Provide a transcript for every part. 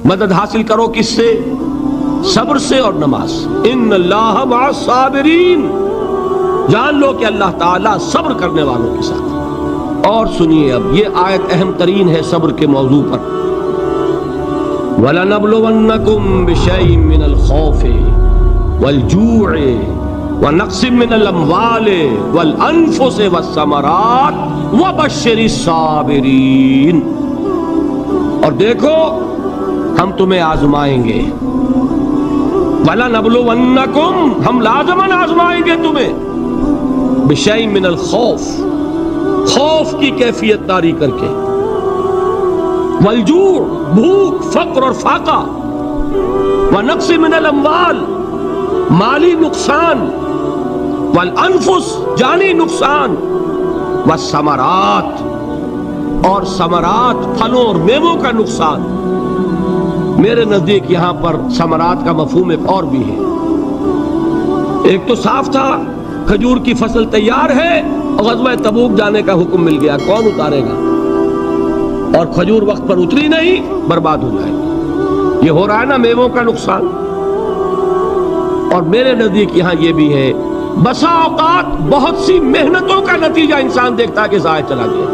مدد حاصل کرو کس سے؟ صبر سے اور نماز سے۔ ان اللہ مع الصابرین، جان لو کہ اللہ تعالیٰ صبر کرنے والوں کے ساتھ۔ اور سنیے اب یہ آیت اہم ترین ہے صبر کے موضوع پر۔ وَلَنَبْلُوَنَّكُمْ بِشَيْءٍ مِّنَ الْخَوْفِ وَالْجُوعِ وَنَقْصٍ مِّنَ الْأَمْوَالِ وَالْأَنفُسِ وَالثَّمَرَاتِ وَبَشِّرِ الصَّابِرِينَ۔ اور دیکھو ہم تمہیں آزمائیں گے، وَلَنَبْلُوَنَّكُمْ، ہم لازماً آزمائیں گے تمہیں، بِشَيْءٍ مِّنَ الْخَوْفِ، خوف کی کیفیت طاری کر کے، والجوع، بھوک، فقر اور فاقہ، ونقص من الاموال، مالی نقصان، والانفس، جانی نقصان، والثمرات، اور ثمرات، پھلوں اور میووں کا نقصان۔ میرے نزدیک یہاں پر ثمرات کا مفہوم ایک اور بھی ہے۔ ایک تو صاف تھا کھجور کی فصل تیار ہے، غزوہ تبوک جانے کا حکم مل گیا، کون اتارے گا؟ اور کھجور وقت پر اتری نہیں، برباد ہو جائے گی۔ یہ ہو رہا ہے نا میووں کا نقصان۔ اور میرے نزدیک یہاں یہ بھی ہے، بسا اوقات بہت سی محنتوں کا نتیجہ انسان دیکھتا ہے کہ ضائع چلا گیا،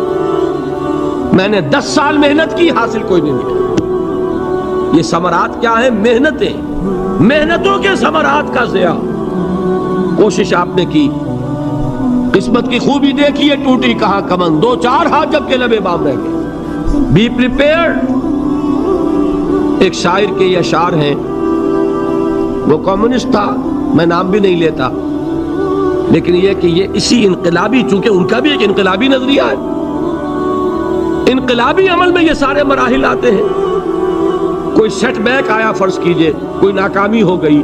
میں نے 10 سال محنت کی، حاصل کوئی نہیں نکلا۔ یہ ثمرات کیا ہیں؟ محنتیں، محنتوں کے ثمرات کا ضیاع۔ کوشش آپ نے کی، قسمت کی خوبی دیکھیے، ٹوٹی کہاں کمن، 2-4 ہاتھ جب کے لبے بام رہ گئے۔ Be prepared. ایک شاعر کے یہ اشعار ہیں، وہ کمیونسٹ تھا، میں نام بھی نہیں لیتا، لیکن یہ کہ یہ اسی انقلابی، چونکہ ان کا بھی ایک انقلابی نظریہ ہے، انقلابی عمل میں یہ سارے مراحل آتے ہیں۔ کوئی سیٹ بیک آیا، فرض کیجئے کوئی ناکامی ہو گئی،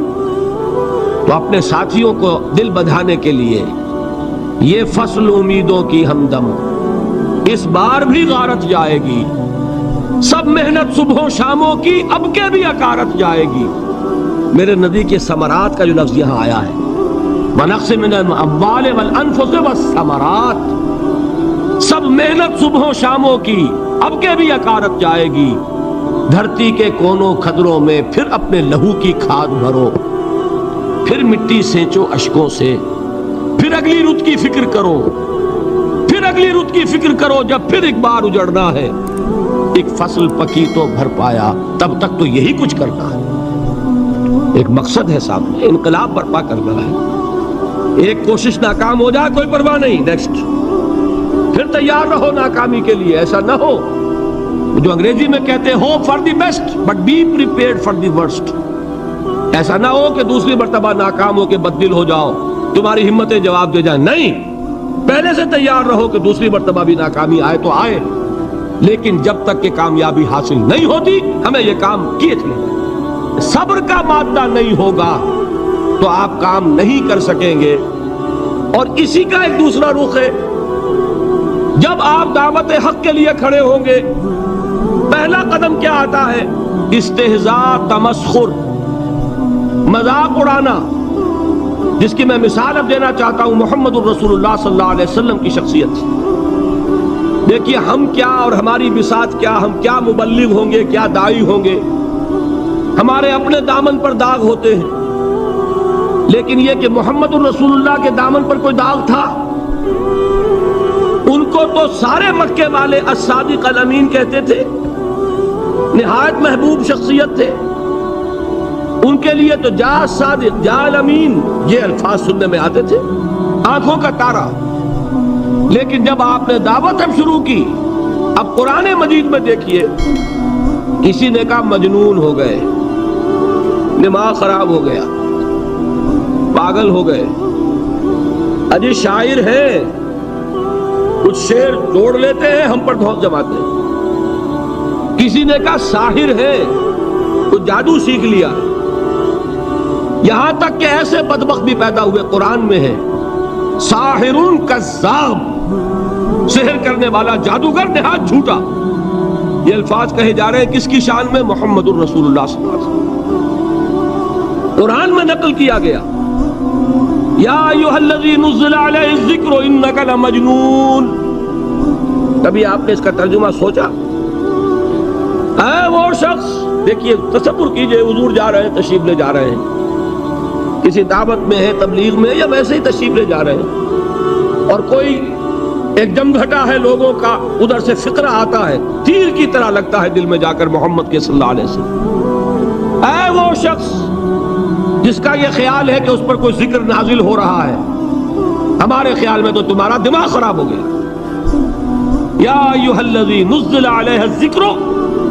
تو اپنے ساتھیوں کو دل بدھانے کے لیے یہ فصل امیدوں کی ہمدم اس بار بھی غارت جائے گی، سب محنت صبحوں شاموں کی اب کے بھی اکارت جائے گی۔ میرے نزدیک یہ ثمرات کا جو لفظ یہاں آیا ہے، وَنَقْصٍ مِّنَ الْأَمْوَالِ وَالْأَنفُسِ وَالثَّمَرَاتِ، سب محنت صبحوں شاموں کی اب کے بھی اکارت جائے گی۔ دھرتی کے کونوں کھدروں میں پھر اپنے لہو کی کھاد بھرو، پھر مٹی سینچو اشکوں سے، پھر اگلی رت کی فکر کرو، پھر اگلی رت کی فکر کرو، جب پھر ایک بار اجڑنا ہے۔ ایک فصل پکی تو بھر پایا، تب تک تو یہی کچھ کرنا ہے۔ ایک مقصد ہے سامنے، انقلاب برپا کرنا ہے۔ ایک کوشش ناکام ہو جائے کوئی پرواہ نہیں، نیکسٹ، پھر تیار رہو ناکامی کے لیے۔ ایسا نہ ہو جو انگریزی میں کہتے ہیں hope for the best but be prepared for the worst. ایسا نہ ہو کہ دوسری مرتبہ ناکام ہو کے بددل ہو جاؤ، تمہاری ہمتیں جواب دے جائیں۔ نہیں، پہلے سے تیار رہو کہ دوسری مرتبہ بھی ناکامی آئے تو آئے، لیکن جب تک کہ کامیابی حاصل نہیں ہوتی ہمیں یہ کام کیے تھے۔ صبر کا مادہ نہیں ہوگا تو آپ کام نہیں کر سکیں گے۔ اور اسی کا ایک دوسرا رخ ہے، جب آپ دعوت حق کے لیے کھڑے ہوں گے، پہلا قدم کیا آتا ہے؟ استہزاء، تمسخر، مذاق اڑانا، جس کی میں مثال اب دینا چاہتا ہوں محمد الرسول اللہ صلی اللہ علیہ وسلم کی شخصیت سے۔ دیکھیے ہم کیا اور ہماری بساط کیا، ہم کیا مبلغ ہوں گے، کیا داعی ہوں گے، ہمارے اپنے دامن پر داغ ہوتے ہیں، لیکن یہ کہ محمد الرسول اللہ کے دامن پر کوئی داغ تھا؟ ان کو تو سارے مکے والے الصادق الامین کہتے تھے، نہایت محبوب شخصیت تھے۔ ان کے لیے تو جا صادق، جا الامین، یہ الفاظ سننے میں آتے تھے، آنکھوں کا تارا۔ لیکن جب آپ نے دعوت اب شروع کی، اب قرآن مجید میں دیکھیے، کسی نے کہا مجنون ہو گئے، دماغ خراب ہو گیا، پاگل ہو گئے، اجی شاعر ہے، کچھ شعر جوڑ لیتے ہیں ہم پر دھوس جماتے ہیں۔ کسی نے کہا ساحر ہے، کچھ جادو سیکھ لیا۔ یہاں تک کہ ایسے بدبخت بھی پیدا ہوئے، قرآن میں ہے ساحر کذاب، سحر کرنے والا جادوگر نہایت جھوٹا۔ یہ الفاظ کہے جا رہے ہیں کس کی شان میں؟ محمد الرسول اللہ صلی اللہ علیہ وسلم۔ قرآن میں نقل کیا گیا، یا ایھا الذی نزل علیہ الذکر انک لمجنون۔ کبھی آپ نے اس کا ترجمہ سوچا؟ اے وہ شخص دیکھیے تصور کیجئے حضور جا رہے ہیں، تشریف لے جا رہے ہیں، کسی دعوت میں ہے، تبلیغ میں، یا ویسے ہی تشریف لے جا رہے ہیں، اور کوئی ایک جمگھٹا ہے لوگوں کا، ادھر سے فقرہ آتا ہے، تیر کی طرح لگتا ہے دل میں جا کر محمد کے صلی اللہ علیہ وسلم۔ اے وہ شخص جس کا یہ خیال ہے کہ اس پر کوئی ذکر نازل ہو رہا ہے، ہمارے خیال میں تو تمہارا دماغ خراب ہو گیا۔ یا ایھا الذی نزل علیہ الذکر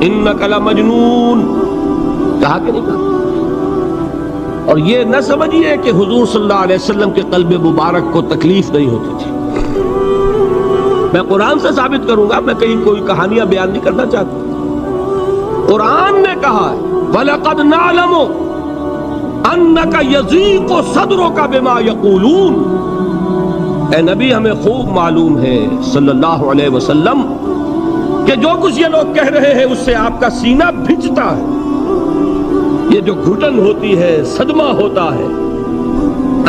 انک لمجنون، کہا کہ نہیں کہا؟ اور یہ نہ سمجھیے کہ حضور صلی اللہ علیہ وسلم کے قلب مبارک کو تکلیف نہیں ہوتی تھی۔ میں قرآن سے ثابت کروں گا، میں کہیں کوئی کہانیاں بیان نہیں کرنا چاہتا۔ قرآن نے کہا ہے وَلَقَدْ نَعْلَمُ أَنَّكَ يَضِيقُ صَدْرُكَ بِمَا يَقُولُونَ، اے نبی ہمیں خوب معلوم ہے صلی اللہ علیہ وسلم کہ جو کچھ یہ لوگ کہہ رہے ہیں اس سے آپ کا سینہ بھجتا ہے، یہ جو گھٹن ہوتی ہے، صدمہ ہوتا ہے۔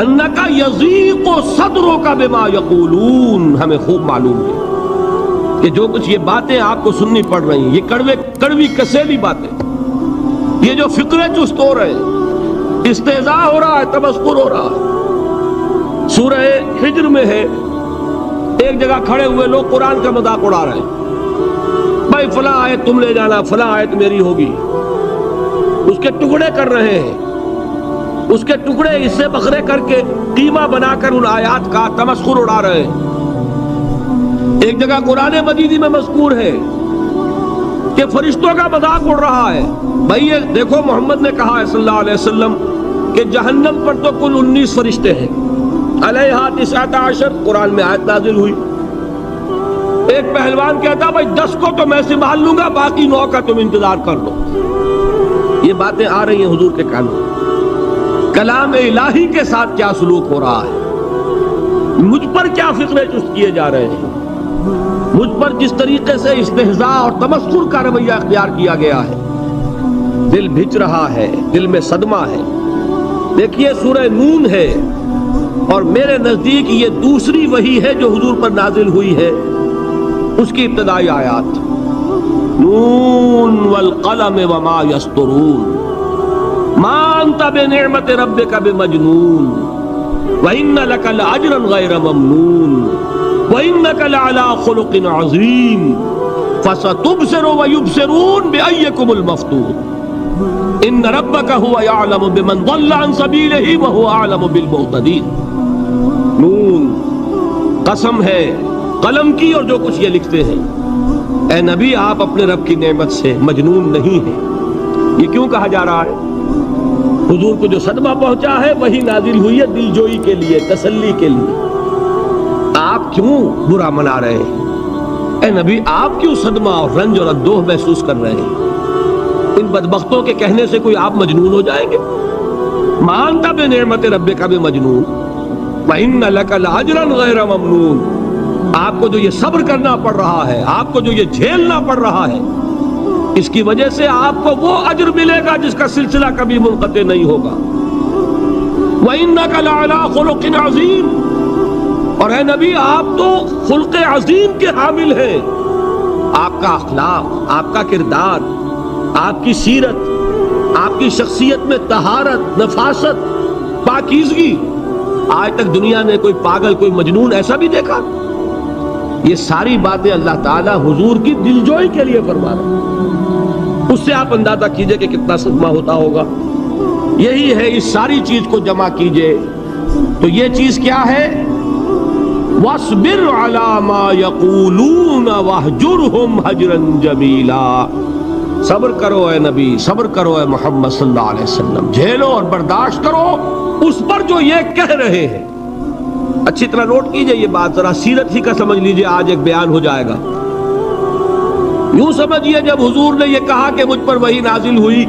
انکا یضیق صدرک بما یقولون، ہمیں خوب معلوم ہے کہ جو کچھ یہ باتیں آپ کو سننی پڑ رہی ہیں، یہ کڑوی کسیلی باتیں، یہ جو فقرے چست ہو رہے ہیں، استہزاء ہو رہا ہے، تمسخر ہو رہا ہے۔ سورہ ہجر میں ہے، ایک جگہ کھڑے ہوئے لوگ قرآن کا مذاق اڑا رہے ہیں، بھائی فلاں آیت تم لے جانا، فلاں آیت میری ہوگی، اس کے ٹکڑے کر رہے ہیں، اس کے ٹکڑے حصے بکھرے کر کے قیمہ بنا کر ان آیات کا تمسخر اڑا رہے ہیں۔ ایک جگہ قرآن مجید میں مذکور ہے کہ فرشتوں کا مذاق اڑ رہا ہے، بھائی یہ دیکھو محمد نے کہا ہے صلی اللہ علیہ وسلم کہ جہنم پر تو کل 19 فرشتے ہیں، علیہا 19 قرآن میں آیت نازل ہوئی۔ ایک پہلوان کہتا بھائی 10 کو تو میں سنبھال لوں گا، باقی 9 کا تم انتظار کر لو۔ یہ باتیں آ رہی ہیں حضور کے کانوں، کلام الہی کے ساتھ کیا سلوک ہو رہا ہے، مجھ پر کیا فقرے چست کیے جا رہے ہیں، مجھ پر جس طریقے سے استہزاء اور تمسخر کا رویہ اختیار کیا گیا ہے، دل بھج رہا ہے، دل میں صدمہ ہے۔ دیکھیے سورہ نون ہے، اور میرے نزدیک یہ دوسری وحی ہے جو حضور پر نازل ہوئی ہے، اس کی ابتدائی آیات نون والقلم وما یسطرون ما انت بنعمت ربک بمجنون وَإِنَّ لَكَ لَأَجْرًا غَيْرَ مَمْنُونٍ وَإِنَّكَ لَعَلَىٰ خُلُقٍ عَظِيمٍ فَسَتُبْصِرُ وَيُبْصِرُونَ بِأَيِّكُمُ الْمَفْتُونُ إِنَّ رَبَّكَ هُوَ يَعْلَمُ بِمَنْ ضَلَّ عَنْ سَبِيلِهِ وَهُوَ أَعْلَمُ بِالْمُهْتَدِينَ۔ نون، قسم ہے قلم کی اور جو کچھ یہ لکھتے ہیں۔ اے نبی آپ اپنے رب کی نعمت سے مجنون نہیں ہیں۔ یہ کیوں کہا جا رہا ہے؟ حضور کو جو صدمہ پہنچا ہے وہی نازل ہوئی ہے دل جوئی کے لیے، تسلی کے لیے۔ آپ کیوں برا منا رہے ہیں؟ اے نبی آپ کیوں صدمہ اور رنج اور اندوہ محسوس کر رہے ہیں؟ ان بدبختوں کے کہنے سے کوئی آپ مجنون ہو جائیں گے؟ مانتا بے نعمت رب کا بھی مجنون وَإِنَّ لَكَ لَأَجْرًا غَيْرَ مَمْنُونٍ۔ آپ کو جو یہ صبر کرنا پڑ رہا ہے، آپ کو جو یہ جھیلنا پڑ رہا ہے، اس کی وجہ سے آپ کو وہ اجر ملے گا جس کا سلسلہ کبھی منقطع نہیں ہوگا۔ وَإِنَّكَ لَعَلَىٰ خُلُقٍ عَظِيمٍ، اور اے نبی آپ تو خلق عظیم کے حامل ہیں۔ آپ کا اخلاق، آپ کا کردار، آپ کی سیرت، آپ کی شخصیت میں طہارت، نفاست، پاکیزگی، آج تک دنیا نے کوئی پاگل، کوئی مجنون ایسا بھی دیکھا؟ یہ ساری باتیں اللہ تعالیٰ حضور کی دلجوئی کے لیے فرما رہے ہیں۔ اس سے آپ اندازہ کیجئے کہ کتنا صدمہ ہوتا ہوگا۔ یہی ہے، اس ساری چیز کو جمع کیجئے تو یہ چیز کیا ہے؟ وَاصْبِرْ عَلَىٰ مَا يَقُولُونَ وَاهْجُرْهُمْ هَجْرًا جَمِيلًا۔ صبر کرو اے نبی، صبر کرو اے محمد صلی اللہ علیہ وسلم، جھیلو اور برداشت کرو اس پر جو یہ کہہ رہے ہیں۔ اچھی طرح نوٹ کیجئے یہ بات، ذرا سیرت ہی کا سمجھ لیجئے، آج ایک بیان ہو جائے گا۔ یوں سمجھیے جب حضور نے یہ کہا کہ مجھ پر وحی نازل ہوئی،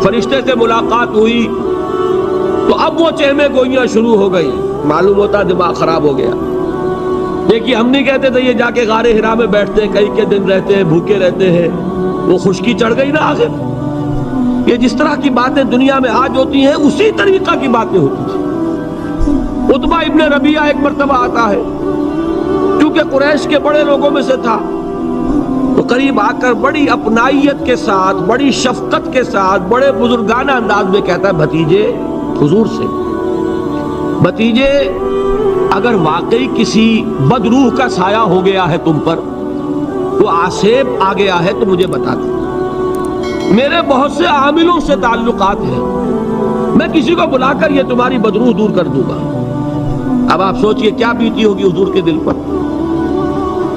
فرشتے سے ملاقات ہوئی، تو اب وہ چہمے گوئیاں شروع ہو گئی، معلوم ہوتا دماغ خراب ہو گیا۔ دیکھیے ہم نہیں کہتے تھے یہ جا کے غار حرا میں بیٹھتے ہیں، کئی کے دن رہتے ہیں، بھوکے رہتے ہیں، وہ خشکی چڑھ گئی نا آخر۔ یہ جس طرح کی باتیں دنیا میں آج ہوتی ہیں اسی طریقہ کی باتیں ہوتی تھیں۔ عتبہ ابن ربیعہ ایک مرتبہ آتا ہے، کیونکہ قریش کے بڑے لوگوں میں سے تھا، تو قریب آ کر بڑی اپنائیت کے ساتھ، بڑی شفقت کے ساتھ، بڑے بزرگانہ انداز میں کہتا ہے بھتیجے حضور سے، بھتیجے اگر واقعی کسی بدروح کا سایہ ہو گیا ہے تم پر، وہ آسیب آ گیا ہے تو مجھے بتا دو، میرے بہت سے عاملوں سے تعلقات ہیں، میں کسی کو بلا کر یہ تمہاری بدروح دور کر دوں گا۔ اب آپ سوچئے کیا بیتی ہوگی حضور کے دل پر۔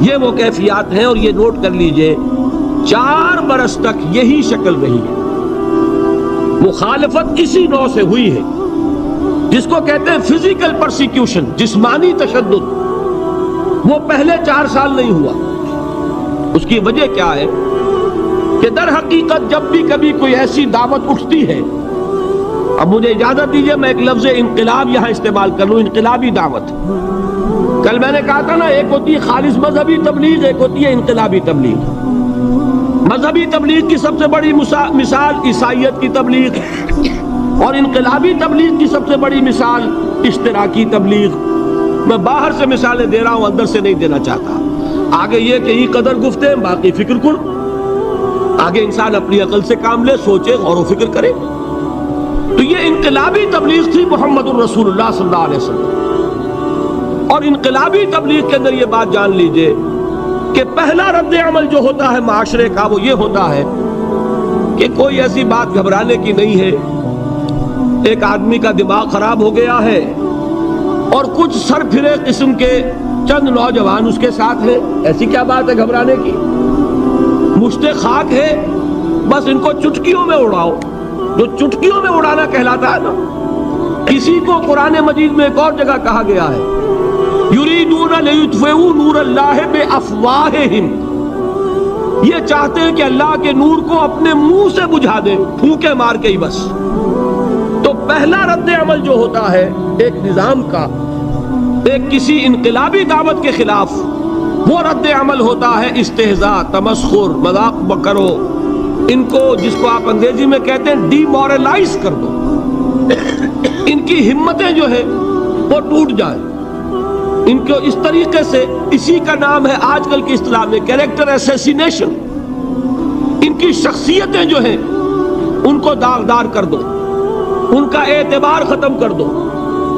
یہ وہ کیفیات ہیں، اور یہ نوٹ کر لیجئے 4 برس تک یہی شکل رہی ہے۔ مخالفت اسی نوع سے ہوئی ہے جس کو کہتے ہیں فزیکل پرسیکیوشن، جسمانی تشدد، وہ پہلے 4 سال نہیں ہوا۔ اس کی وجہ کیا ہے کہ در حقیقت جب بھی کبھی کوئی ایسی دعوت اٹھتی ہے، اب مجھے اجازت دیجئے میں ایک لفظ انقلاب یہاں استعمال کر لوں، انقلابی دعوت۔ کل میں نے کہا تھا نا، ایک ہوتی ہے خالص مذہبی تبلیغ، ایک ہوتی ہے انقلابی تبلیغ۔ مذہبی تبلیغ کی سب سے بڑی مثال عیسائیت کی تبلیغ، اور انقلابی تبلیغ کی سب سے بڑی مثال اشتراکی تبلیغ۔ میں باہر سے مثالیں دے رہا ہوں، اندر سے نہیں دینا چاہتا۔ آگے یہ کہ یہ قدر گفتے باقی فکر کن، آگے انسان اپنی عقل سے کام لے، سوچے، غور و فکر کرے۔ تو یہ انقلابی تبلیغ تھی محمد الرسول اللہ صلی اللہ علیہ وسلم۔ اور انقلابی تبلیغ کے اندر یہ بات جان لیجئے کہ پہلا رد عمل جو ہوتا ہے معاشرے کا وہ یہ ہوتا ہے کہ کوئی ایسی بات گھبرانے کی نہیں ہے، ایک آدمی کا دماغ خراب ہو گیا ہے اور کچھ سر پھرے قسم کے چند نوجوان اس کے ساتھ ہیں، ایسی کیا بات ہے گھبرانے کی؟ مشت خاک ہے، بس ان کو چٹکیوں میں اڑاؤ، جو چٹکیوں میں اڑانا کہلاتا ہے نا۔ کسی کو قرآن مجید میں ایک اور جگہ کہا گیا ہے یریدون لیطفئوا نور اللہ بافواہہم، یہ چاہتے ہیں کہ اللہ کے نور کو اپنے منہ سے بجھا دیں، پھونکے مار کے ہی بس۔ تو پہلا رد عمل جو ہوتا ہے ایک نظام کا، ایک کسی انقلابی دعوت کے خلاف، وہ رد عمل ہوتا ہے استہزاء، تمسخر، مذاق کرو، ان کو جس کو آپ انگریزی میں کہتے ہیں ڈی مورلائز کر دو، ان کی ہمتیں جو ہے وہ ٹوٹ جائیں، ان کو اس طریقے سے، اسی کا نام ہے آج کل کی اصطلاح میں کیریکٹر اسیسینیشن، ان کی شخصیتیں جو ہیں ان کو داغدار کر دو، ان کا اعتبار ختم کر دو،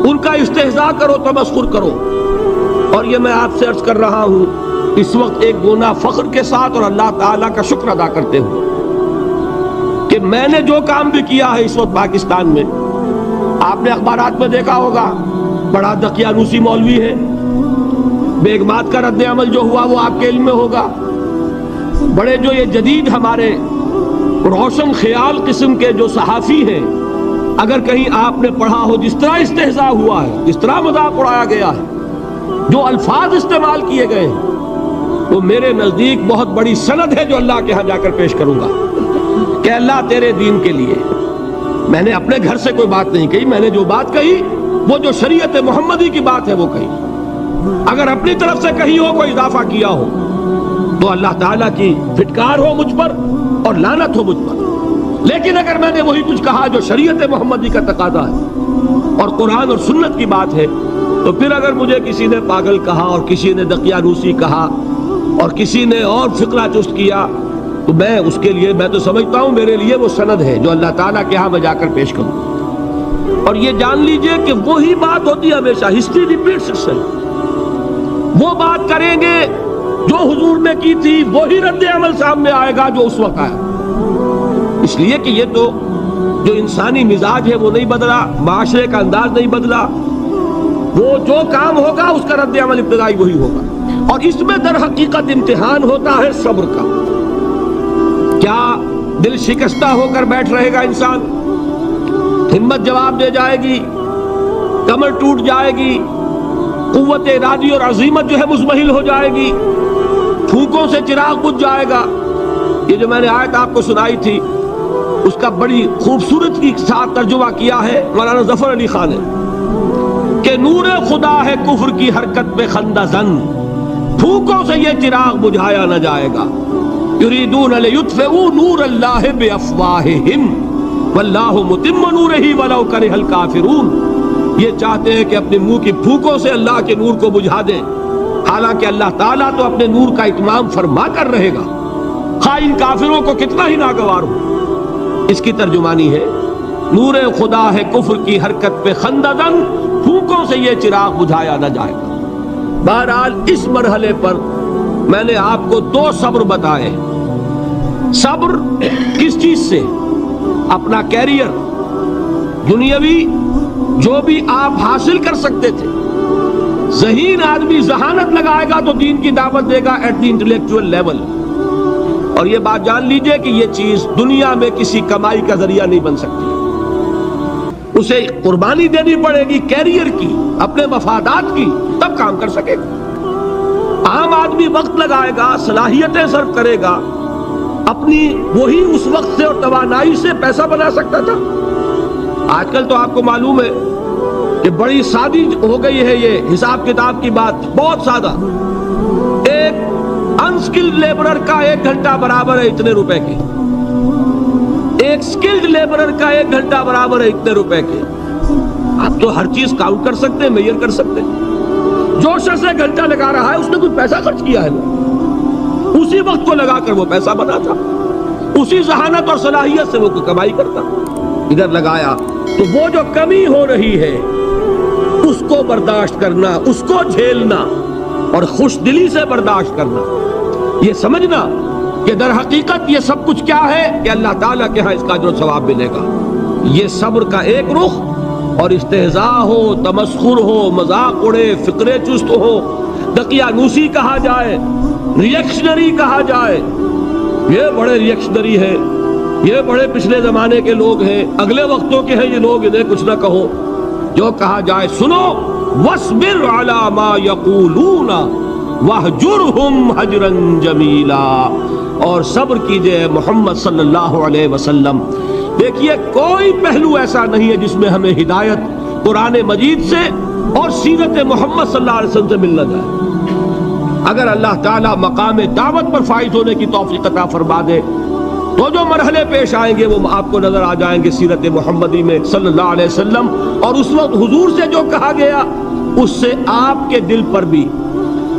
ان کا استہزاء کرو، تمسخر کرو۔ اور یہ میں آپ سے عرض کر رہا ہوں اس وقت ایک گونا فخر کے ساتھ اور اللہ تعالیٰ کا شکر ادا کرتے ہوئے کہ میں نے جو کام بھی کیا ہے اس وقت پاکستان میں، آپ نے اخبارات میں دیکھا ہوگا، بڑا دقیانوسی مولوی ہے، بیگمات کا رد عمل جو ہوا وہ آپ کے علم میں ہوگا، بڑے جو یہ جدید ہمارے روشن خیال قسم کے جو صحافی ہیں، اگر کہیں آپ نے پڑھا ہو جس طرح استہزاء ہوا ہے، جس طرح مذاق اڑایا گیا ہے، جو الفاظ استعمال کیے گئے ہیں، وہ میرے نزدیک بہت بڑی سند ہے جو اللہ کے ہاں جا کر پیش کروں گا کہ اللہ تیرے دین کے لیے۔ میں نے اپنے گھر سے کوئی بات نہیں کہی، میں نے جو بات کہی وہ جو شریعت محمدی کی بات ہے وہ کہی۔ اگر اپنی طرف سے کہیں ہو کوئی اضافہ کیا ہو تو اللہ تعالیٰ کی پھٹکار ہو مجھ پر اور لعنت ہو مجھ پر، لیکن اگر میں نے وہی کچھ کہا جو شریعت محمدی کا تقاضا ہے اور قرآن اور سنت کی بات ہے، تو پھر اگر مجھے کسی نے پاگل کہا اور کسی نے دقیانوسی کہا اور کسی نے اور فقرہ چست کیا، تو میں اس کے لیے، میں تو سمجھتا ہوں میرے لیے وہ سند ہے جو اللہ تعالیٰ کے ہاں میں جا کر پیش کروں۔ اور یہ جان لیجئے کہ وہی بات ہوتی ہے ہمیشہ، ہسٹری ریپیٹس اٹسیلف۔ وہ بات کریں گے جو حضور نے کی تھی، وہی رد عمل سامنے آئے گا جو اس وقت آیا۔ اس لیے کہ یہ تو جو انسانی مزاج ہے وہ نہیں بدلا، معاشرے کا انداز نہیں بدلا، وہ جو کام ہوگا اس کا رد عمل ابتدائی وہی ہوگا۔ اور اس میں در حقیقت امتحان ہوتا ہے صبر کا۔ کیا دل شکستہ ہو کر بیٹھ رہے گا انسان؟ ہمت جواب دے جائے گی، کمر ٹوٹ جائے گی، قوت ارادی اور عزیمت جو ہے مزمحل ہو جائے گی، پھونکوں سے چراغ بجھ جائے گا۔ یہ جو میں نے آیت آپ کو سنائی تھی اس کا بڑی خوبصورت کے ساتھ ترجمہ کیا ہے مولانا ظفر علی خان نے کہ نور خدا ہے کفر کی حرکت پہ خندہ زن، پھونکوں سے یہ چراغ بجھایا نہ جائے گا۔ یریدون لیطفئوا نور اللہ بافواہہم واللہ متم نورہ ولو کرہ الکافرون، یہ چاہتے ہیں کہ اپنے منہ کی پھونکوں سے اللہ کے نور کو بجھا دیں، حالانکہ اللہ تعالیٰ تو اپنے نور کا اتمام فرما کر رہے گا، خواہ ان کافروں کو کتنا ہی ناگوار ہو۔ اس کی ترجمانی ہے نور خدا ہے کفر کی حرکت پہ خنددن، پھونکوں سے یہ چراغ بجھایا نہ جائے گا۔ بہرحال اس مرحلے پر میں نے آپ کو 2 صبر بتائے۔ صبر کس چیز سے؟ اپنا کیریئر دنیاوی جو بھی آپ حاصل کر سکتے تھے۔ ذہین آدمی ذہانت لگائے گا تو دین کی دعوت دے گا ایٹ دی انٹلیکچوئل لیول، اور یہ بات جان لیجئے کہ یہ چیز دنیا میں کسی کمائی کا ذریعہ نہیں بن سکتی، اسے قربانی دینی پڑے گی کیریئر کی، اپنے مفادات کی، تب کام کر سکے گا۔ عام آدمی وقت لگائے گا، صلاحیتیں صرف کرے گا، اپنی وہی اس وقت سے اور توانائی سے پیسہ بنا سکتا تھا۔ آج کل تو آپ کو معلوم ہے کہ بڑی سادی ہو گئی ہے یہ حساب کتاب کی بات، بہت سادہ۔ ایک انسکلڈ لیبرر کا 1 گھنٹہ برابر ہے اتنے روپے کے، ایک سکلڈ لیبرر کا 1 گھنٹہ برابر ہے اتنے روپے کے۔ آپ تو ہر چیز کاؤنٹ کر سکتے ہیں، میئر کر سکتے ہیں۔ جو شخص 1 گھنٹہ لگا رہا ہے اس نے کچھ پیسہ خرچ کیا ہے نا، اسی وقت کو لگا کر وہ پیسہ بنا تھا، اسی ذہانت اور صلاحیت سے وہ کمائی کرتا۔ ادھر لگایا تو وہ جو کمی ہو رہی ہے اس کو برداشت کرنا، اس کو جھیلنا اور خوش دلی سے برداشت کرنا، یہ سمجھنا کہ در حقیقت یہ سب کچھ کیا ہے کہ اللہ تعالیٰ کے ہاں اس کا اجر و ثواب ملے گا۔ یہ صبر کا ایک رخ، اور استہزاء ہو، تمسخر ہو، مذاق اڑے، فقرے چست ہو، دقیانوسی کہا جائے، ریئیکشنری کہا جائے، یہ بڑے ریئیکشنری ہیں، یہ بڑے پچھلے زمانے کے لوگ ہیں، اگلے وقتوں کے ہیں یہ لوگ، انہیں کچھ نہ کہو۔ جو کہا جائے سنو، وَاصْبِرْ عَلَى مَا يَقُولُونَ وَاهْجُرْهُمْ هَجْرًا جَمِيلًا، اور صبر کیجئے محمد صلی اللہ علیہ وسلم۔ دیکھیے کوئی پہلو ایسا نہیں ہے جس میں ہمیں ہدایت قرآن مجید سے اور سیرت محمد صلی اللہ علیہ وسلم سے مل نہ جائے۔ اگر اللہ تعالیٰ مقام دعوت پر فائز ہونے کی توفیق عطا فرما دے تو جو مرحلے پیش آئیں گے وہ آپ کو نظر آ جائیں گے سیرت محمدی میں صلی اللہ علیہ وسلم، اور اس وقت حضور سے جو کہا گیا اس سے آپ کے دل پر بھی،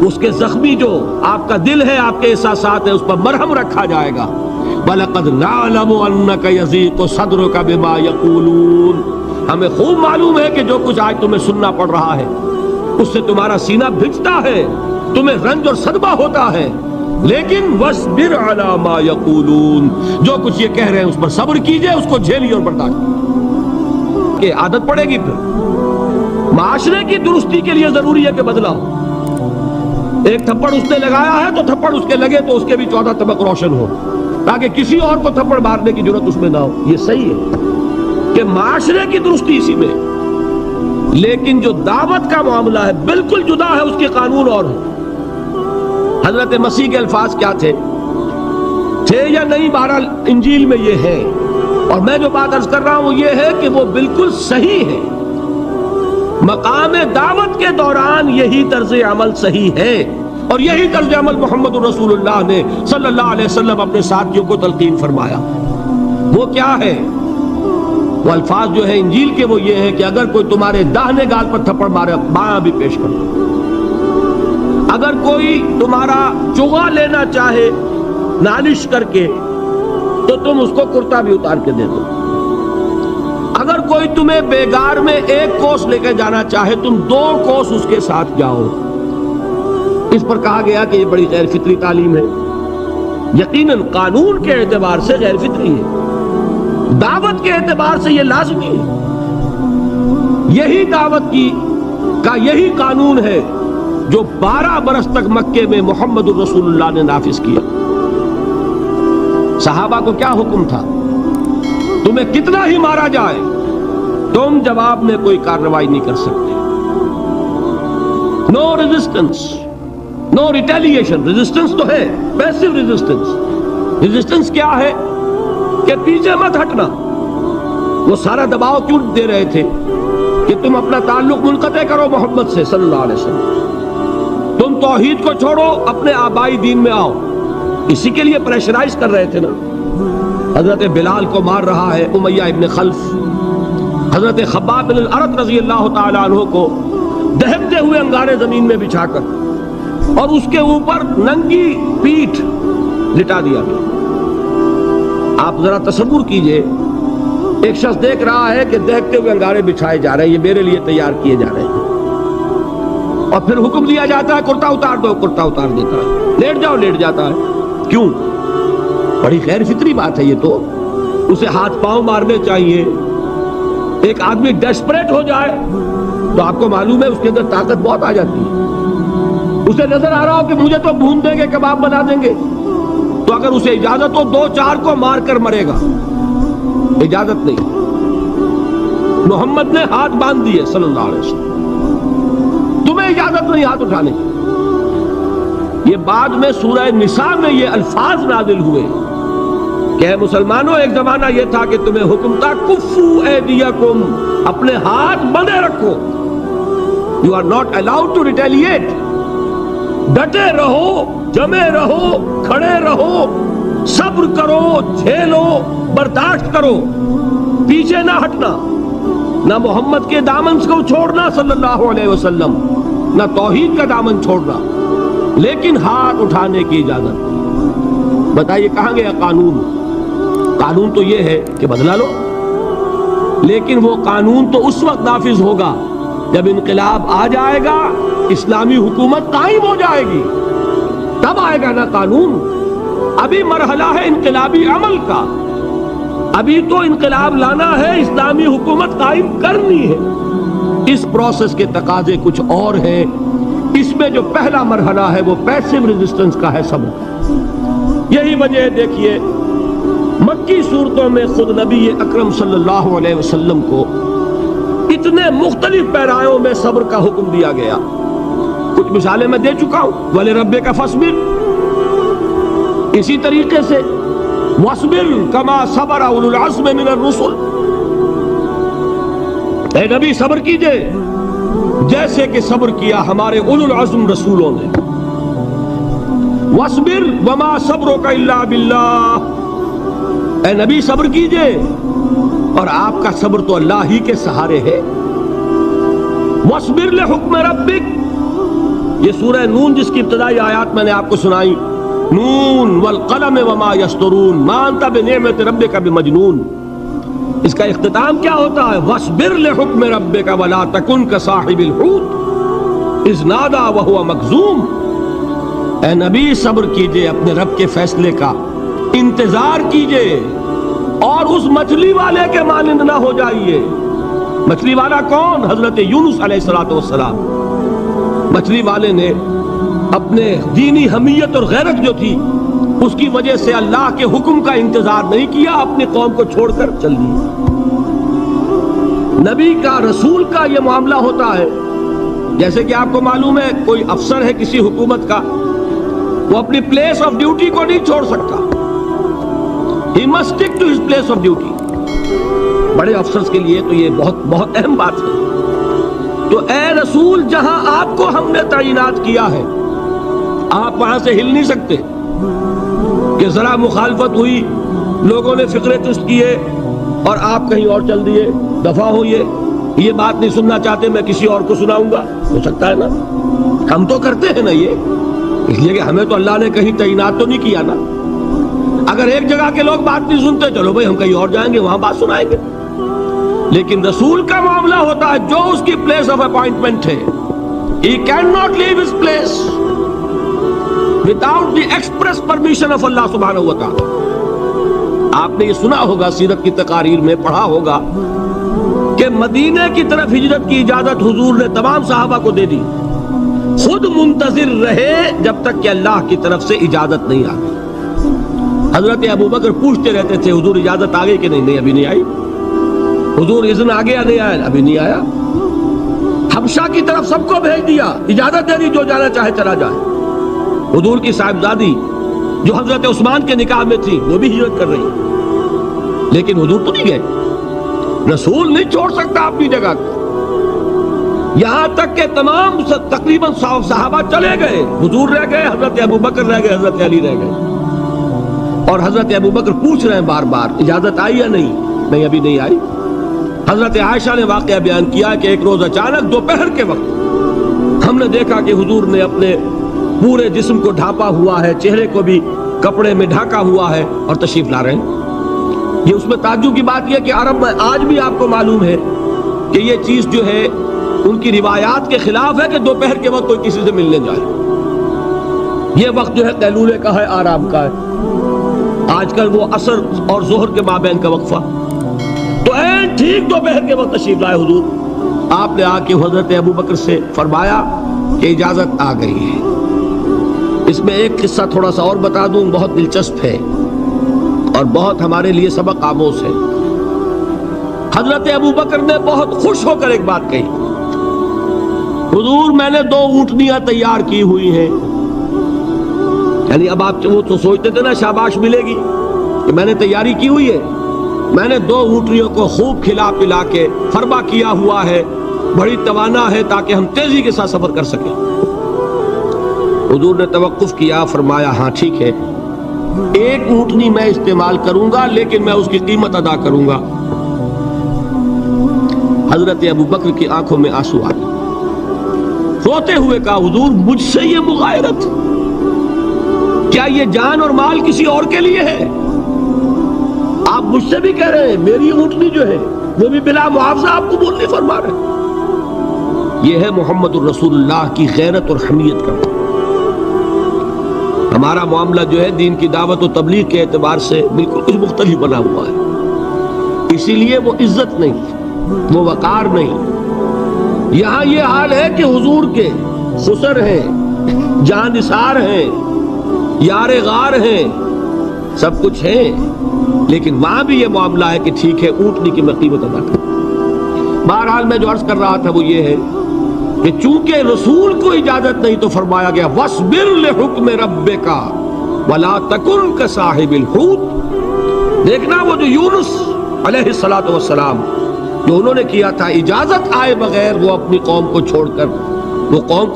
اس کے زخمی جو آپ کا دل ہے، آپ کے احساسات ہیں، اس پر مرہم رکھا جائے گا۔ وَلَقَدْ نَعْلَمُ أَنَّكَ يَضِيقُ صَدْرُكَ بِمَا يَقُولُونَ، ہمیں خوب معلوم ہے کہ جو کچھ آج تمہیں سننا پڑ رہا ہے اس سے تمہارا سینہ بھجتا ہے، تمہیں رنج اور صدمہ ہوتا ہے، لیکن وَاصْبِرْ عَلَى مَا يَقُولُونَ، جو کچھ یہ کہہ رہے ہیں اس پر صبر کیجئے، اس کو جھیلیے اور برداشت کہ عادت پڑے گی۔ پھر معاشرے کی درستی کے لیے ضروری ہے کہ بدلا ہو۔ ایک تھپڑ اس نے لگایا ہے تو تھپڑ اس کے لگے تو اس کے بھی 14 طبق روشن ہو، تاکہ کسی اور کو تھپڑ مارنے کی ضرورت اس میں نہ ہو۔ یہ صحیح ہے کہ معاشرے کی درستی اسی میں، لیکن جو دعوت کا معاملہ ہے بالکل جدا ہے، اس کے قانون اور ہیں۔ حضرت مسیح کے الفاظ کیا تھے یا نہیں، بہرحال انجیل میں یہ ہے، اور میں جو بات عرض کر رہا ہوں وہ یہ ہے کہ وہ بالکل صحیح ہے۔ مقام دعوت کے دوران یہی طرز عمل صحیح ہے، اور یہی طرز عمل محمد رسول اللہ نے صلی اللہ علیہ وسلم اپنے ساتھیوں کو تلقین فرمایا۔ وہ کیا ہے؟ وہ الفاظ جو ہے انجیل کے وہ یہ ہے کہ اگر کوئی تمہارے داہنے گال پر تھپڑ مارے بایاں بھی پیش کر دو، اگر کوئی تمہارا چغا لینا چاہے نالش کر کے تو تم اس کو کرتا بھی اتار کے دے دو، اگر کوئی تمہیں بیگار میں 1 کوس لے کے جانا چاہے تم 2 کوس اس کے ساتھ جاؤ۔ اس پر کہا گیا کہ یہ بڑی غیر فطری تعلیم ہے، یقیناً قانون کے اعتبار سے غیر فطری ہے، دعوت کے اعتبار سے یہ لازمی ہے۔ یہی دعوت کا یہی قانون ہے جو 12 برس تک مکے میں محمد الرسول اللہ نے نافذ کیا۔ صحابہ کو کیا حکم تھا؟ تمہیں کتنا ہی مارا جائے تم جواب میں کوئی کارروائی نہیں کر سکتے۔ نو ریزسٹنس، نو ریٹیلیشن۔ ریزسٹنس تو ہے، پیسو ریزسٹنس۔ ریزسٹنس کیا ہے؟ کہ پیچھے مت ہٹنا۔ وہ سارا دباؤ کیوں دے رہے تھے کہ تم اپنا تعلق منقطع کرو محمد سے صلی اللہ علیہ وسلم، تم توحید کو چھوڑو، اپنے آبائی دین میں آؤ۔ اسی کے لیے پریشرائز کر رہے تھے نا۔ حضرت بلال کو مار رہا ہے امیہ ابن خلف، حضرت خباب بن الارت رضی اللہ تعالی عنہ کو دہکتے ہوئے انگارے زمین میں بچھا کر اور اس کے اوپر ننگی پیٹھ لٹا دیا گیا۔ آپ ذرا تصور کیجئے، ایک شخص دیکھ رہا ہے کہ دہتے ہوئے انگارے بچھائے جا رہے ہیں، یہ میرے لیے تیار کیے جا رہے ہیں، اور پھر حکم دیا جاتا ہے کرتا اتار دو، کرتا اتار دیتا ہے، لیٹ جاؤ، لیٹ جاتا ہے۔ کیوں؟ بڑی غیر فطری بات ہے یہ تو، اسے ہاتھ پاؤں مارنے چاہیے۔ ایک آدمی ڈیسپریٹ ہو جائے تو آپ کو معلوم ہے اس کے اندر طاقت بہت آ جاتی ہے، اسے نظر آ رہا ہو کہ مجھے تو بھون دیں گے، کباب بنا دیں گے، تو اگر اسے اجازت ہو 2-4 کو مار کر مرے گا، اجازت نہیں۔ محمد نے ہاتھ باندھ دیے صلی اللہ علیہ وسلم، تمہیں اجازت نہیں ہاتھ اٹھانے کی۔ یہ بعد میں سورہ نساء میں یہ الفاظ نازل ہوئے کہ اے مسلمانوں، ایک زمانہ یہ تھا کہ تمہیں حکم تھا کفو ایدیکم، اپنے ہاتھ بندھے رکھو، you are not allowed to retaliate, ڈٹے رہو، جمے رہو، کھڑے رہو، صبر کرو، جھیلو، برداشت کرو، پیچھے نہ ہٹنا، نہ محمد کے دامن کو چھوڑنا صلی اللہ علیہ وسلم، نہ توحید کا دامن چھوڑنا، لیکن ہاتھ اٹھانے کی اجازت۔ بتائیے کہاں گیا قانون؟ قانون تو یہ ہے کہ بدلا لو، لیکن وہ قانون تو اس وقت نافذ ہوگا جب انقلاب آ جائے گا، اسلامی حکومت قائم ہو جائے گی، تب آئے گا نا قانون۔ ابھی مرحلہ ہے انقلابی عمل کا، ابھی تو انقلاب لانا ہے، اسلامی حکومت قائم کرنی ہے۔ اس پروسیس کے تقاضے کچھ اور ہیں۔ اس میں جو پہلا مرحلہ ہے وہ پیسو ریزسٹنس کا ہے، صبر۔ یہی وجہ ہے، دیکھیے مکی صورتوں میں خود نبی اکرم صلی اللہ علیہ وسلم کو اتنے مختلف پیرایوں میں صبر کا حکم دیا گیا۔ کچھ مثالیں میں دے چکا ہوں، وَلِرَبِّكَ فَاصْبِرْ، اسی طریقے سے وَاصْبِرْ كَمَا صَبَرَ أُولُو الْعَزْمِ مِنَ الرُّسُلِ، اے نبی صبر کیجئے جیسے کہ صبر کیا ہمارے اولو العزم رسولوں نے۔ وَاصْبِرْ وَمَا صَبْرُكَ إِلَّا بِاللَّهِ، اے نبی صبر کیجئے، اور آپ کا صبر تو اللہ ہی کے سہارے ہے۔ وَاصْبِرْ لِحُکْمِ رَبِّكَ، یہ سورہ نون جس کی ابتدائی آیات میں نے آپ کو سنائی، نون والقلم وما یسطرون ما انت بنعمت ربک بمجنون، اس کا اختتام کیا ہوتا ہے؟ وَاصْبِرْ لِحُکْمِ رَبِّكَ وَلَا تَكُنْ كَصَاحِبِ الْحُوتِ إِذْ نَادَىٰ وَهُوَ مَكْظُومٌ، اے نبی صبر کیجئے اپنے رب کے فیصلے کا، انتظار کیجئے، اور اس مچھلی والے کے مانند نہ ہو جائیے۔ مچھلی والا کون؟ حضرت یونس علیہ السلام۔ مچھلی والے نے اپنے دینی حمیت اور غیرت جو تھی اس کی وجہ سے اللہ کے حکم کا انتظار نہیں کیا، اپنی قوم کو چھوڑ کر چل دی۔ نبی کا، رسول کا یہ معاملہ ہوتا ہے، جیسے کہ آپ کو معلوم ہے کوئی افسر ہے کسی حکومت کا، وہ اپنی پلیس آف ڈیوٹی کو نہیں چھوڑ سکتا، he must stick to his place of duty۔ بڑے افسرز کے لیے تو یہ بہت بہت اہم بات ہے۔ تو اے رسول، جہاں آپ کو ہم نے تعینات کیا ہے آپ وہاں سے ہل نہیں سکتے کہ ذرا مخالفت ہوئی، لوگوں نے فقرے چست کیے اور آپ کہیں اور چل دیے، دفع ہوئیے، یہ بات نہیں سننا چاہتے، میں کسی اور کو سناؤں گا، ہو سکتا ہے نا؟ ہم تو کرتے ہیں نا یہ، اس لیے کہ ہمیں تو اللہ نے کہیں تعینات تو نہیں کیا نا۔ اگر ایک جگہ کے لوگ بات نہیں سنتے، چلو بھائی ہم کہیں اور جائیں گے، وہاں بات سنائیں گے۔ لیکن رسول کا معاملہ ہوتا ہے جو اس کی پلیس آف اپوائنٹمنٹ ہے، he cannot leave his place without the express permission of Allah سبحانہ و تعالی۔ آپ نے یہ سنا ہوگا، سیرت کی تقاریر میں پڑھا ہوگا کہ مدینے کی طرف ہجرت کی اجازت حضور نے تمام صحابہ کو دے دی، خود منتظر رہے جب تک کہ اللہ کی طرف سے اجازت نہیں آتی۔ حضرت ابو بکر پوچھتے رہتے تھے حضور اجازت آ گئی کہ نہیں؟ نہیں ابھی نہیں آئی۔ حضور اذن آ گیا؟ نہیں آیا، ابھی نہیں آیا۔ حبشہ کی طرف سب کو بھیج دیا، اجازت دے دی جو جانا چاہے چلا جائے۔ حضور کی صاحبزادی جو حضرت عثمان کے نکاح میں تھی وہ بھی ہجرت کر رہی، لیکن حضور تو نہیں گئے۔ رسول نہیں چھوڑ سکتا اپنی جگہ کو، یہاں تک کہ تمام تقریباً صحابہ چلے گئے، حضور رہ گئے، حضرت ابو بکر رہ گئے، حضرت علی رہ گئے، اور حضرت ابو بکر پوچھ رہے ہیں بار بار اجازت آئی یا نہیں؟ نہیں ابھی نہیں آئی۔ حضرت عائشہ نے واقعہ بیان کیا کہ ایک روز اچانک دوپہر کے وقت ہم نے دیکھا کہ حضور نے اپنے پورے جسم کو ڈھانپا ہوا ہے، چہرے کو بھی کپڑے میں ڈھانکا ہوا ہے اور تشریف لا رہے ہیں۔ یہ اس میں تعجب کی بات یہ کہ عرب میں آج بھی آپ کو معلوم ہے کہ یہ چیز جو ہے ان کی روایات کے خلاف ہے کہ دوپہر کے وقت کوئی کسی سے ملنے جائے. یہ وقت جو ہے قیلولے کا ہے، آرام کا ہے. آج کل وہ عصر اور ظہر کے مابین کا وقفہ، تو این ٹھیک دوپہر کے وقت تشریف لائے حضور. آپ نے آ کے حضرت ابو بکر سے فرمایا کہ اجازت آ گئی ہے. اس میں ایک قصہ تھوڑا سا اور بتا دوں، بہت دلچسپ ہے اور بہت ہمارے لیے سبق آموز ہے. حضرت ابو بکر نے بہت خوش ہو کر ایک بات کہی، حضور میں نے 2 اونٹنیاں تیار کی ہوئی ہیں. یعنی اب آپ وہ تو سوچتے تھے نا شاباش ملے گی کہ میں نے تیاری کی ہوئی ہے. میں نے 2 اونٹنیوں کو خوب کھلا پلا کے فربا کیا ہوا ہے، بڑی توانا ہے تاکہ ہم تیزی کے ساتھ سفر کر سکیں. حضور نے توقف کیا، فرمایا ہاں ٹھیک ہے، 1 اونٹنی میں استعمال کروں گا لیکن میں اس کی قیمت ادا کروں گا. حضرت ابو بکر کی آنکھوں میں آنسو آ گئے. روتے ہوئے کہا حضور مجھ سے یہ مغایرت، کیا یہ جان اور مال کسی اور کے لیے ہے؟ آپ مجھ سے بھی کہہ رہے ہیں میری اونٹنی جو ہے وہ بھی بلا معاوضہ آپ قبول نہیں فرما رہے. یہ ہے محمد الرسول اللہ کی غیرت اور حمیت کا. ہمارا معاملہ جو ہے دین کی دعوت و تبلیغ کے اعتبار سے بالکل کچھ مختلف بنا ہوا ہے. اسی لیے وہ عزت نہیں، وہ وقار نہیں. یہاں یہ حال ہے کہ حضور کے خسر ہیں، جاں نثار ہیں، یار غار ہیں، سب کچھ ہیں، لیکن وہاں بھی یہ معاملہ ہے کہ ٹھیک ہے اونٹنی کی میں قیمت ادا کروں. بہرحال میں جو عرض کر رہا تھا وہ یہ ہے کہ چونکہ رسول کو اجازت نہیں تو فرمایا گیا وَاصْبِرْ لِحُکْمِ رَبِّكَ وَلَا تَكُنْ كَصَاحِبِ الْحُوتِ. دیکھنا وہ جو یونس علیہ السلام جو انہوں نے کیا تھا، اجازت آئے بغیر وہ اپنی قوم کو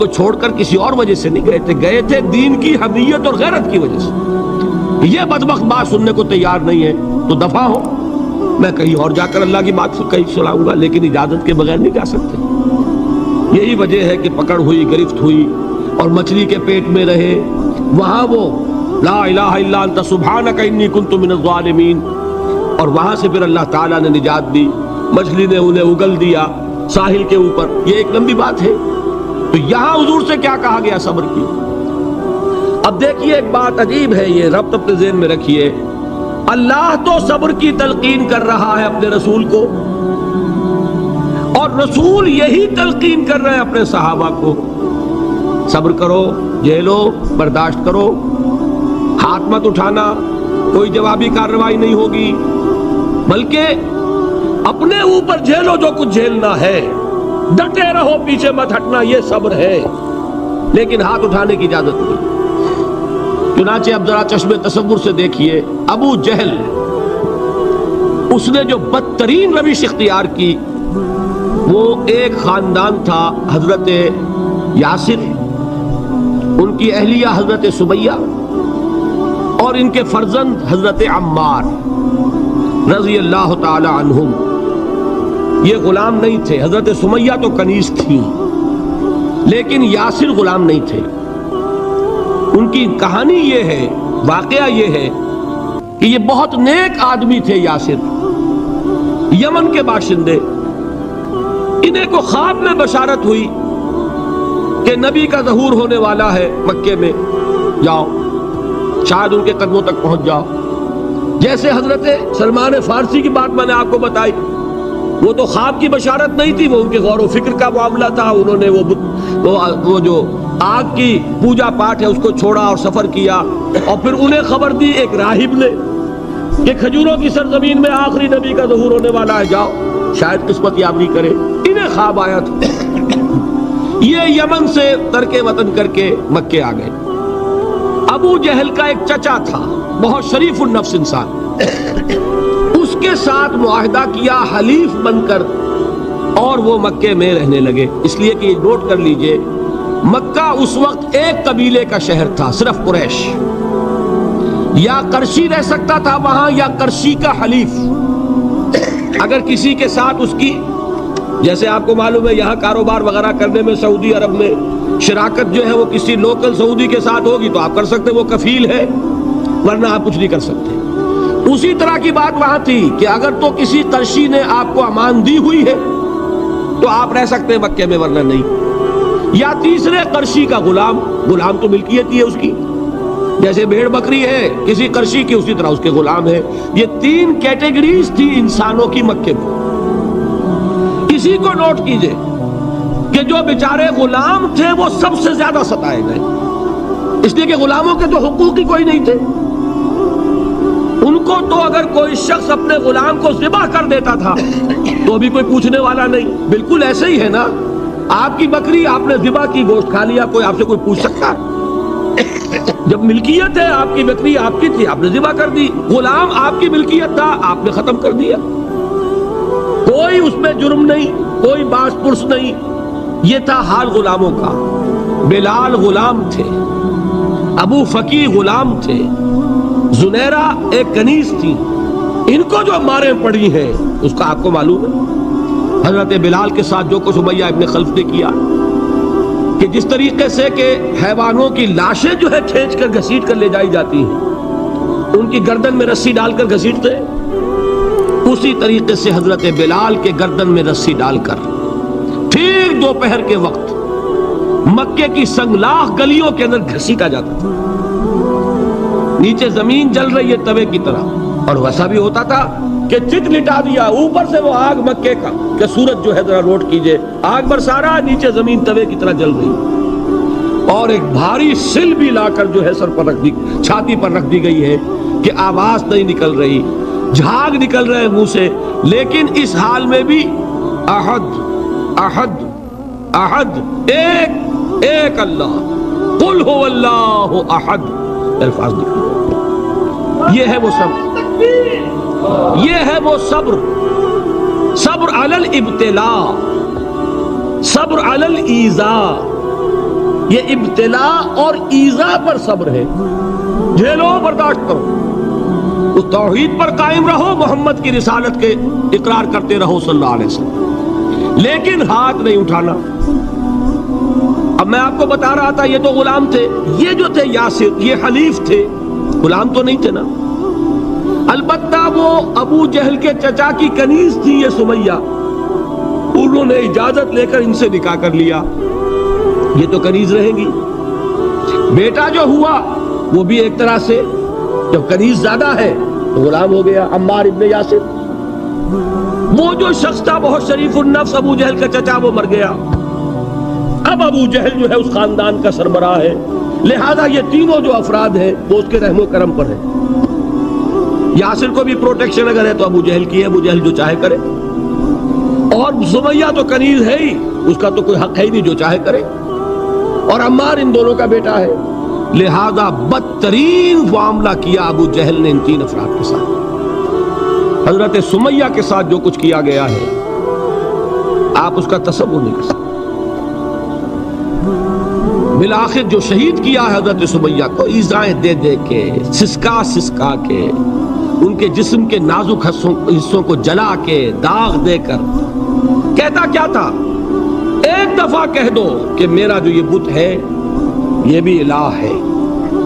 چھوڑ کر کسی اور وجہ سے نہیں گئے تھے دین کی حمیت اور غیرت کی وجہ سے. یہ بدبخت بات سننے کو تیار نہیں ہے تو دفع ہو، میں کہیں اور جا کر اللہ کی بات کہیں سناؤں گا، لیکن اجازت کے بغیر نہیں جا سکتے. یہی وجہ ہے کہ پکڑ ہوئی، گرفت ہوئی اور مچھلی کے پیٹ میں رہے. وہاں وہ لا الہ الا انت سبحانک انی کنت من الظالمین، اور وہاں سے پھر اللہ تعالیٰ نے نجات دی، مچھلی نے انہیں اگل دیا ساحل کے اوپر. یہ ایک لمبی بات ہے. تو یہاں حضور سے کیا کہا گیا؟ صبر کی. اب دیکھیے ایک بات عجیب ہے، یہ ربط اپنے ذہن میں رکھیے. اللہ تو صبر کی تلقین کر رہا ہے اپنے رسول کو، اور رسول یہی تلقین کر رہے ہیں اپنے صحابہ کو. صبر کرو، جھیلو، برداشت کرو، ہاتھ مت اٹھانا، کوئی جوابی کارروائی نہیں ہوگی، بلکہ اپنے اوپر جھیلو جو کچھ جھیلنا ہے، ڈٹے رہو، پیچھے مت ہٹنا، یہ صبر ہے. لیکن ہاتھ اٹھانے کی اجازت نہیں. چنانچہ اب ذرا چشم تصور سے دیکھیے، ابو جہل اس نے جو بدترین روش اختیار کی، وہ ایک خاندان تھا حضرت یاسر، ان کی اہلیہ حضرت سمیہ اور ان کے فرزند حضرت عمار رضی اللہ تعالی عنہم. یہ غلام نہیں تھے. حضرت سمیہ تو کنیز تھی لیکن یاسر غلام نہیں تھے. ان کی کہانی یہ ہے، واقعہ یہ ہے کہ یہ بہت نیک آدمی تھے. یاسر یمن کے باشندے، انہیں کو خواب میں بشارت ہوئی کہ نبی کا ظہور ہونے والا ہے مکے میں، جاؤ شاید ان کے قدموں تک پہنچ جاؤ. جیسے حضرت سلمان فارسی کی بات میں نے آپ کو بتائی، وہ تو خواب کی بشارت نہیں تھی، وہ ان کے غور و فکر کا معاملہ تھا. انہوں نے وہ جو آگ کی پوجا پاٹ ہے اس کو چھوڑا اور سفر کیا، اور پھر انہیں خبر دی ایک راہب نے کہ کھجوروں کی سرزمین میں آخری نبی کا ظہور ہونے والا ہے، جاؤ شاید قسمت یابی کرے. انہیں خواب آیا تھا. یہ یمن سے ترک وطن کر کے مکے آ گئے. ابو جہل کا ایک چچا تھا، بہت شریف النفس انسان، اس کے ساتھ معاہدہ کیا حلیف بن کر، اور وہ مکے میں رہنے لگے. اس لیے کہ یہ نوٹ کر لیجئے، مکہ اس وقت ایک قبیلے کا شہر تھا، صرف قریش. یا قرشی رہ سکتا تھا وہاں یا قرشی کا حلیف. اگر کسی کے ساتھ اس کی، جیسے آپ کو معلوم ہے یہاں کاروبار وغیرہ کرنے میں سعودی عرب میں شراکت جو ہے وہ کسی لوکل سعودی کے ساتھ ہوگی تو آپ کر سکتے، وہ کفیل ہے، ورنہ آپ کچھ نہیں کر سکتے. اسی طرح کی بات وہاں تھی کہ اگر تو کسی قرشی نے آپ کو امان دی ہوئی ہے تو آپ رہ سکتے ہیں مکے میں، ورنہ نہیں. یا تیسرے قرشی کا غلام تو ملکیت ہی ہے اس کی، جیسے بھیڑ بکری ہے کسی قرشی کی، اسی طرح اس کے غلام ہے. یہ 3 کیٹیگریز تھی انسانوں کی مکے میں. اسی کو نوٹ کیجئے کہ جو بیچارے غلام تھے وہ سب سے زیادہ ستائے گئے، اس لیے کہ غلاموں کے تو حقوق ہی کوئی نہیں تھے. ان کو تو اگر کوئی شخص اپنے غلام کو ذبح کر دیتا تھا تو بھی کوئی پوچھنے والا نہیں. بالکل ایسے ہی ہے نا، آپ کی بکری آپ نے ذبح کی، گوشت کھا لیا، کوئی آپ سے کوئی پوچھ سکتا ہے؟ جب ملکیت ہے آپ کی بکری آپ کی تھی، آپ نے ذبح کر دی. غلام آپ کی ملکیت تھا، آپ نے ختم کر دیا. کوئی اس میں جرم نہیں، کوئی باس پرس نہیں. یہ تھا حال غلاموں کا. بلال غلام تھے، ابو فقی غلام تھے، زنیرہ ایک کنیز تھی. ان کو جو ماریں پڑی ہیں اس کا آپ کو معلوم ہے. حضرت بلال کے ساتھ جو کچھ امیہ ابن خلف نے کیا، کہ جس طریقے سے کہ حیوانوں کی لاشیں جو ہے کھینچ کر گھسیٹ کر لے جائی جاتی ہیں، ان کی گردن میں رسی ڈال کر گھسیٹتے، اسی طریقے سے حضرت بلال کے گردن میں رسی ڈال کر ٹھیک دوپہر کے وقت مکے کی سنگلاخ گلیوں کے اندر گھسیٹا جاتا تھا. نیچے زمین جل رہی ہے توے کی طرح، اور ویسا بھی ہوتا تھا کہ چت لٹا دیا، اوپر سے وہ آگ مکے کا کہ سورج جو ہے ذرا نوٹ کیجئے، آگ برسا رہا، نیچے زمین توے کی طرح جل رہی، اور ایک بھاری سل بھی لا کر جو ہے سر پر رکھ دی، چھاتی پر رکھ دی گئی ہے کہ آواز نہیں نکل رہی، جھاگ نکل رہے منہ سے. لیکن اس حال میں بھی احد احد احد، ایک ایک اللہ، قل هو اللہ احد، الفاظ نکلے. یہ ہے وہ صبر، یہ ہے وہ صبر. صبر علی الابتلاء، صبر علی الایذاء. یہ ابتلاء اور ایذاء پر صبر ہے. جھیلو، برداشت کرو، اس توحید پر قائم رہو، محمد کی رسالت کے اقرار کرتے رہو صلی اللہ علیہ وسلم، لیکن ہاتھ نہیں اٹھانا. اب میں آپ کو بتا رہا تھا یہ تو غلام تھے، یہ جو تھے یاسر، یہ حلیف تھے، غلام تو نہیں تھے نا. البتہ وہ ابو جہل کے چچا کی کنیز تھی یہ سمیہ، انہوں نے اجازت لے کر ان سے نکاح کر لیا. یہ تو کنیز رہیں گی. بیٹا جو ہوا وہ بھی ایک طرح سے، جب کنیز زیادہ ہے تو غلام ہو گیا، عمار ابن یاسر. وہ جو شخص تھا بہت شریف النفس ابو جہل کا چچا، وہ مر گیا. اب ابو جہل جو ہے اس خاندان کا سربراہ ہے، لہذا یہ تینوں جو افراد ہیں وہ اس کے رحم و کرم پر ہیں. یاسر کو بھی پروٹیکشن اگر ہے تو ابو جہل کی ہے، ابو جہل جو چاہے کرے. اور سمیہ تو کنیز ہے ہی، اس کا تو کوئی حق ہے ہی نہیں، جو چاہے کرے. اور عمار ان دونوں کا بیٹا ہے، لہذا بدترین معاملہ کیا ابو جہل نے ان 3 افراد کے ساتھ. حضرت سمیہ کے ساتھ جو کچھ کیا گیا ہے آپ اس کا تصور نہیں کر سکتے. بالآخر جو شہید کیا ہے حضرت سمیہ کو، ایذائیں دے دے کے، سسکا سسکا کے، ان کے جسم کے نازک حصوں کو جلا کے، داغ دے کر. کہتا کیا تھا؟ ایک دفعہ کہہ دو کہ میرا جو یہ بت ہے یہ بھی الہ ہے،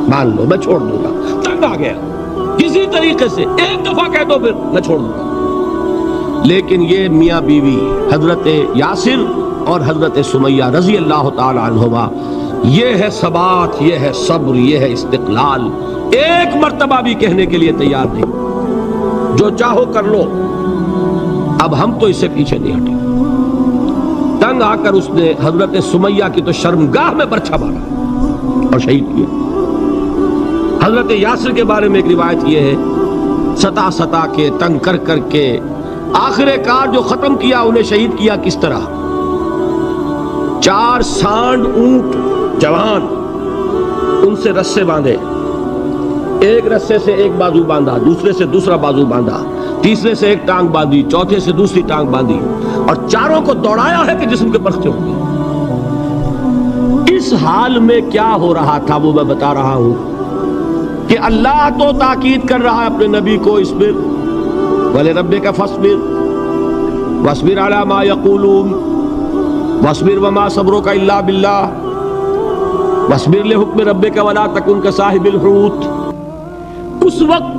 مان لو، میں چھوڑ دوں گا. تنگ آ گیا، کسی طریقے سے ایک دفعہ کہہ دو پھر میں چھوڑ دوں گا. لیکن یہ میاں بیوی حضرت یاسر اور حضرت سمیہ رضی اللہ تعالی عنہما، یہ ہے ثبات، یہ ہے صبر، یہ ہے استقلال. ایک مرتبہ بھی کہنے کے لیے تیار نہیں، جو چاہو کر لو، اب ہم تو اس سے پیچھے نہیں ہٹیں. تنگ آ کر اس نے حضرت سمیہ کی تو شرمگاہ میں برچھا مارا اور شہید کیا. حضرت یاسر کے بارے میں ایک روایت یہ ہے، ستا ستا کے، تنگ کر کر کے، آخر کار جو ختم کیا، انہیں شہید کیا کس طرح؟ 4 سانڈ اونٹ جوان، ان سے رسے باندھے، ایک رسے سے ایک بازو باندھا، دوسرے سے دوسرا بازو باندھا، تیسرے سے ایک ٹانگ باندھی، چوتھے سے دوسری ٹانگ باندھی، اور چاروں کو دوڑایا ہے کہ جسم کے پرختے ہوں گے. اس حال میں کیا ہو رہا تھا وہ میں بتا رہا ہوں کہ اللہ تو تاکید کر رہا ہے اپنے نبی کو، اصبر وَلِرَبِّكَ فَاصْبِرْ وَاصْبِرْ عَلَى مَا يَقُولُونَ وَاصْبِرْ وَمَا صَبْرُكَ إِلَّا بِاللَّهِ وَاصْبِرْ لِحُكْمِ رَبِّكَ وَلَا تَكُنْ كَصَاحِبِ الْحُوتِ. اس وقت